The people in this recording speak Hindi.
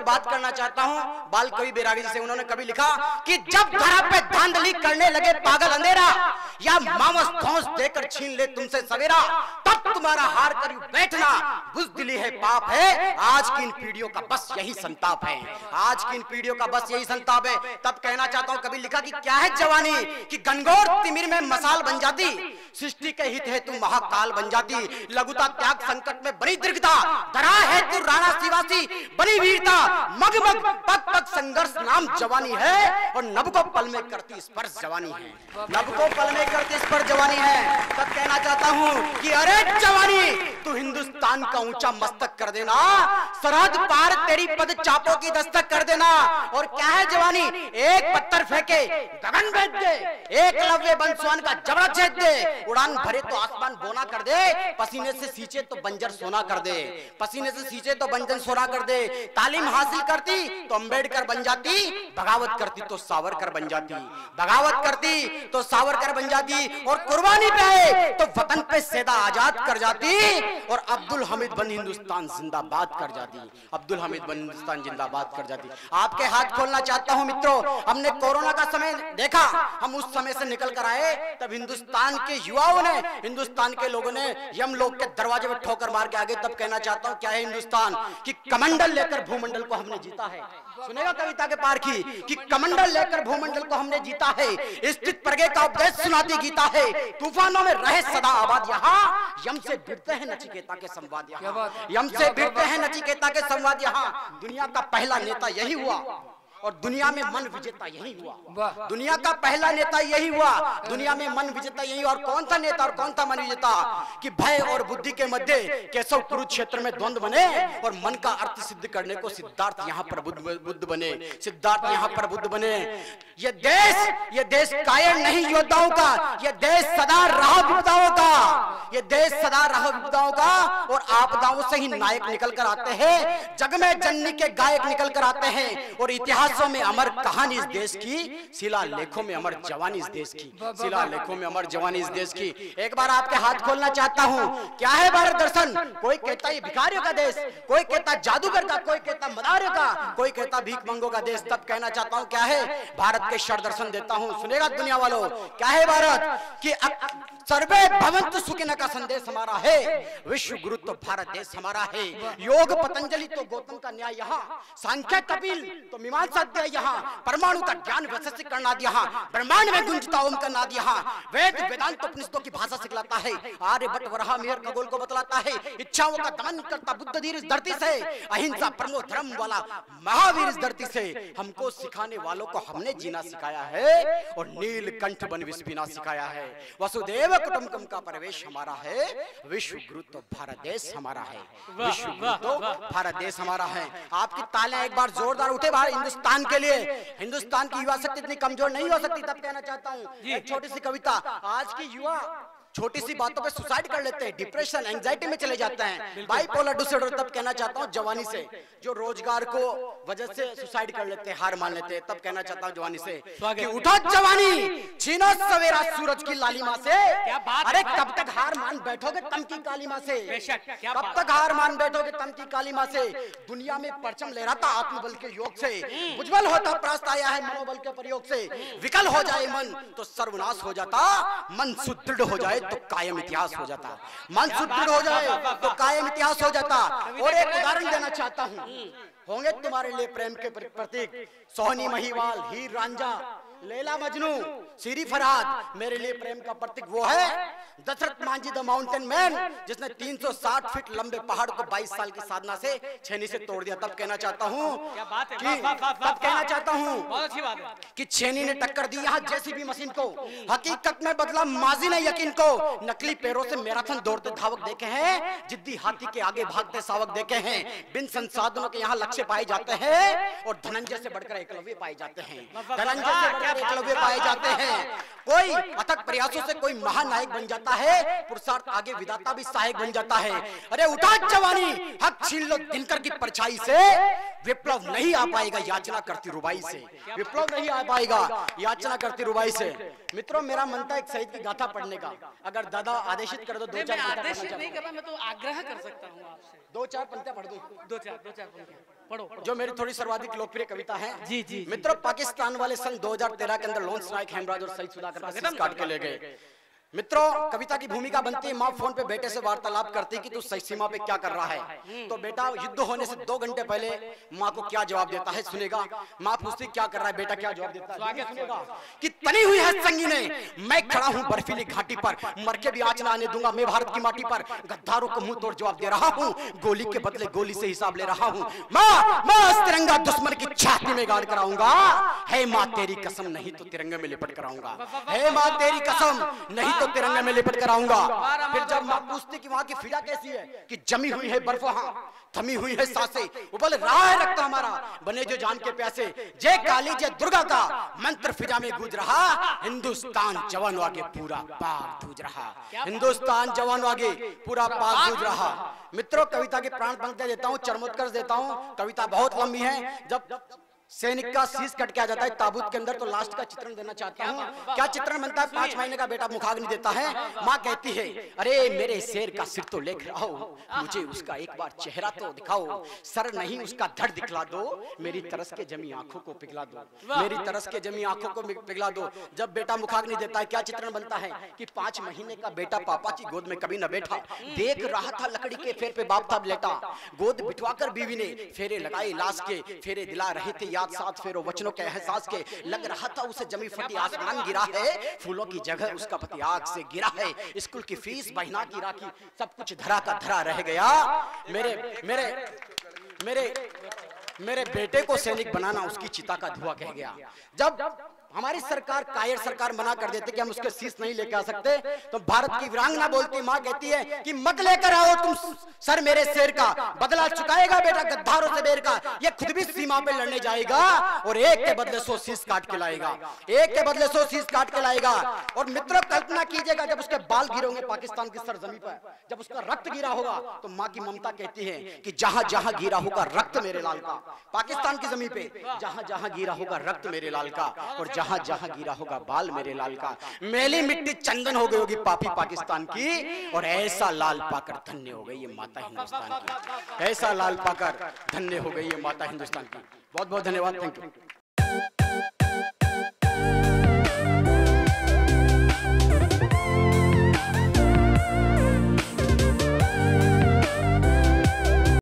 बात करना चाहता हूँ बाल कवि बैरागी जी से। उन्होंने कभी लिखा कि जब धरा पे धांधली करने लगे पागल अंधेरा, या मामस धौंस देकर छीन ले तुमसे सवेरा, तब तुम्हारा हार कर बैठना बुज़दिली है, पाप है। आज की इन पीढ़ियों का बस यही संताप है, आज की इन पीढ़ियों का बस यही संताप है। तब कहना चाहता हूँ, कभी लिखा कि क्या है जवानी कि गनगौर तिमिर में मसाल बन जाती, सृष्टि के हित है तू महाकाल बन जाती। लघुता त्याग संकट में बनी दीर्घता, धरा है तू राणा शिवासी बनी वीरता। मगमग पग पग संघर्ष नाम जवानी है, और नभ को पल में करती स्पर्श जवानी है, नभ को पल में करती स्पर्श जवानी है। तब कहना चाहता हूँ कि अरे जवानी तू हिंदुस्तान का ऊंचा मस्तक कर देना, सरहद पार तेरी पद चापों की दस्तक कर देना। और क्या है जवानी, एक पत्थर फेंके गगन भेज दे, एकलव्य बन स्वान का जबड़ा छेद दे, उड़ान भरे तो आसमान बोना कर दे, पसीने से सींचे तो बंजर सोना कर दे, पसीने से सींचे तो बंजर सोना कर दे। तालीम हासिल करती तो अंबेडकर बन जाती, बगावत करती तो सावरकर बन जाती, बगावत करती तो सावरकर बन जाती। और कुर्बानी पे तो वतन पे सैदा आजाद कर जाती, और अब्दुल हमीद बन हिंदुस्तान जिंदाबाद कर जाती, अब्दुल हमीद बन हिंदुस्तान जिंदाबाद कर जाती। आपके हाथ खोलना चाहता हूं मित्रों, हमने कोरोना का समय देखा, हम उस समय से निकल कर आए, तब हिंदुस्तान के युवाओं ने, हिंदुस्तान के लोगों ने यमलोक के दरवाजे में ठोकर मार के आगे। तब कहना चाहता हूं क्या है हिंदुस्तान कि कमंडल लेकर भूमंडल को हमने जीता है। सुनेगा कविता के पार की कि कमंडल लेकर भूमंडल को हमने जीता है, स्थित प्रज्ञ का उपदेश सुनाती गीता है, तूफानों में रहे सदा आबाद यहाँ, यम से भिड़ते हैं नचिकेता के संवाद यहाँ, यम से भिड़ते हैं नचिकेता के संवाद यहाँ। दुनिया का पहला नेता यही हुआ, और दुनिया में मन विजेता यही हुआ, दुनिया का पहला नेता यही हुआ, दुनिया में मन विजेता यही। और कौन था नेता और कौन था मन विजेता कि भय और बुद्धि के मध्य केशव कुरुक्षेत्र में द्वंद्व बने, और मन का अर्थ सिद्ध करने को सिद्धार्थ यहाँ पर बुद्ध बने, सिद्धार्थ यहाँ पर बुद्ध बने। ये देश कायर नहीं योद्धाओं का, ये देश सदा रहा विपदाओं का, ये देश सदा रहा विपदाओं का, और आपदाओं से ही नायक निकल कर आते हैं, जग में जननी के गायक निकल कर आते हैं। और इतिहास में अमर कहानी इस देश की, शिलालेखों में अमर जवानी इस देश की, शिलालेखों में अमर जवानी इस देश की। एक बार आपके हाथ खोलना चाहता हूं, क्या है भारत दर्शन? कोई कहता है भिखारियों का देश, कोई कहता जादूगर का, कोई कहता मदारियों का, कोई कहता भीख मंगों का देश। तब कहना चाहता हूं क्या है भारत के शर दर्शन देता हूं, सुनेगा दुनिया वालों। क्या है भारत कि सर्वे भवन्तु सुखिनः का संदेश हमारा है, विश्व गुरु तो भारत देश हमारा है। योग पतंजलि तो गौतम का न्याय यहाँ, सांख्य कपिल तो मीमांसा यहाँ, परमाणु का ज्ञान वैशेषिक का नाद यहाँ, ब्रह्मांड में गुंजता ओम का नाद यहाँ, वेद वेदांत उपनिषदों की भाषा सिखलाता है, आर्यभट्ट वराह मिहिर खगोल को बतलाता है, इच्छाओं का दमन करता बुद्ध धीर इस धरती से, अहिंसा परमो धर्म वाला महावीर इस धरती से। हमको सिखाने वालों को हमने जीना सिखाया है, और नीलकंठ बन विष पीना सिखाया है। वसुदेव कुटुंबकम का परिवेश हमारा है, विश्व गुरु तो भारत देश हमारा है, विश्व गुरु तो भारत देश हमारा है। आपकी तालियां एक बार जोरदार उठे बाहर हिंदुस्तान के लिए। हिंदुस्तान की युवा शक्ति इतनी कमजोर नहीं हो सकती। तब कहना चाहता हूँ एक छोटी सी कविता, आज की युवा छोटी सी बातों पे सुसाइड कर लेते हैं, डिप्रेशन एंजाइटी में चले जाते हैं, बाइपोलर डिसऑर्डर। तब कहना चाहता हूँ जवानी से, जो रोजगार को वजह से सुसाइड कर लेते हैं, हार मान लेते हैं, तब कहना चाहता हूँ जवानी से कि उठो जवानी, छीनो सवेरा सूरज की लालिमा से। अरे कब तक हार मान बैठोगे तम की कालीमा से, कब तक हार मान बैठोगे तम की कालीमा से। दुनिया में परचम लहराता आत्मबल के योग से, उज्जवल होता प्रास्त आया है मनोबल के प्रयोग से। विकल हो जाए मन तो सर्वनाश हो जाता, मन सुदृढ़ हो जाए तो कायम इतिहास हो जाता, मन सुदृढ़ हो जाए तो कायम इतिहास हो जाता। और एक उदाहरण देना चाहता हूं, होंगे तुम्हारे लिए प्रेम के प्रतीक सोहनी महिवाल, हीर रांझा, लैला मजनू, सीरी फरहाद। मेरे लिए प्रेम का प्रतीक वो है Dashrath Manjhi the mountain man, जिसने 360 फीट लंबे पहाड़ को 22 साल की साधना से छेनी से तोड़ दिया। तब कहना चाहता हूँ कि छेनी ने टक्कर दी यहाँ जेसीबी मशीन को, हकीकत में बदला माजी ने यकीन को। नकली पैरों से मैराथन दौड़ते धावक देखे हैं, जिद्दी हाथी के आगे भागते सावक देखे हैं। बिन संसाधनों के यहाँ लक्ष्य पाए जाते हैं, और धनंजय से बढ़कर एकलव्य पाए जाते हैं, धनंजय से बढ़कर एकलव्य पाए जाते हैं। कोई अथक प्रयासों से कोई महानायक बन जाता है, पुरुषार्थ आगे विधाता भी सहायक बन जाता है। अरे उठा जवानी, हक छीन लो दिनकर की परछाई से। विप्लव नहीं आ पाएगा याचना करती रुबाई से, विप्लव नहीं आ पाएगा याचना करती रुबाई से। मित्रों, मेरा मन था एक शहीद की गाथा पढ़ने का, अगर दादा आदेशित कर दो 2-4 आदेशित नहीं कर रहा, मैं तो आग्रह कर सकता हूँ आपसे, 2-4 पंक्तियां पढ़ दो, 2-4 पंक्तियां। जो मेरी थोड़ी सर्वाधिक लोकप्रिय कविता है। जी मित्रों, पाकिस्तान वाले सन 2013 के अंदर लॉन्स नाइक, हेमराज और शहीद सुधाकर का शीश काट के ले गए। मित्रों, कविता की भूमिका बनती है, माँ फोन पे बेटे से वार्तालाप करती कि तू सही सीमा पे क्या कर रहा है। तो बेटा युद्ध होने से 2 घंटे पहले माँ को क्या जवाब देता है सुनेगा। माँ पूछती क्या कर रहा है बेटा, क्या जवाब देता है सुनेगा। कि तनी हुई है संगीने, मैं खड़ा हूँ बर्फीली घाटी पर, मर के भी आँच ना आने दूंगा मैं भारत की माटी पर। गद्दारों को मुंह तोड़ जवाब दे रहा हूँ, गोली के बदले गोली से हिसाब ले रहा हूँ। माँ तिरंगा दुश्मन की छाती में गाड़ कराऊंगा। है माँ तेरी कसम, नहीं तो तिरंगे में लिपट कराऊंगा। है माँ तेरी कसम, नहीं तो तिरंगे में लिपट कर आऊंगा। फिर जब मां पूछती कि वहां की फिजा कैसी है, कि जमी हुई है बर्फ, वहां थमी हुई है सांसें, उबल रहा है रक्त हमारा, बने जो जान के प्यासे। जय काली जय दुर्गा का मंत्र फिजा में गूंज रहा, हिंदुस्तान जवान आगे पूरा पाक गूंज रहा। हिंदुस्तान जवान आगे पूरा पाक गूंज रहा। मित्रों, कविता के प्राण पंक्तियां देता हूं, चरमोत्कर्ष देता हूं। कविता बहुत लंबी है। जब सैनिक का शीश कट के आ जाता है ताबूत के अंदर, तो लास्ट का चित्रण देना चाहता हूँ। क्या चित्रण बनता है? 5 महीने का बेटा मुखाग्नि देता है। माँ कहती है अरे मेरे शेर का सिर तो लेकर आओ, मुझे उसका एक बार चेहरा तो दिखाओ। सर नहीं उसका धड़ दिखला दो, मेरी तरस के जमी आंखों को पिघला दो, मेरी तरस के जमी आंखों को पिघला दो। जब बेटा मुखाग्नि देता है, क्या चित्रण बनता है कि 5 महीने का बेटा पापा की गोद में कभी न बैठा, देख रहा था लकड़ी के फेर पे बाप था लेटा। गोद बिठवाकर बीवी ने फेरे लगाए लाश के, फेरे दिला रहे थे साथ फेरो वचनों के एहसास के। लग रहा था उसे जमी फटी आसमान गिरा है, फूलों की जगह उसका पति आग से गिरा है। स्कूल की फीस बहिना की राखी, सब कुछ धरा का धरा रह गया। मेरे मेरे मेरे मेरे बेटे को सैनिक बनाना उसकी चिता का धुआं कह गया। जब हमारी सरकार कायर सरकार मना कर देते कि हम उसके शीश नहीं लेकर आ सकते, तो भारत की वीरांगना बोलती, माँ कहती है कि मत लेकर आओ तुम सर मेरे शेर का, बदला चुकाएगा बेटा गद्दारों से बेर का। ये खुद भी सीमा पे लड़ने जाएगा और एक के बदले 100 शीश काट के लाएगा, एक के बदले 100 शीश काट के लाएगा। और मित्रों, कल्पना कीजिएगा जब उसके बाल गिरे होंगे पाकिस्तान की सरजमी पर, जब उसका रक्त गिरा होगा, तो माँ की ममता कहती है कि जहां जहां गिरा होगा रक्त मेरे लाल का, पाकिस्तान की जमीन पे जहां जहां गिरा होगा रक्त मेरे लाल का, और जहां जहां गिरा होगा बाल मेरे लाल का। मैली मिट्टी चंदन हो गई होगी पापी पाकिस्तान की, और ऐसा लाल पाकर धन्य हो गई ये माता हिंदुस्तान की। ऐसा लाल पाकर धन्य हो गई ये माता हिंदुस्तान की। बहुत बहुत धन्यवाद। Thank you.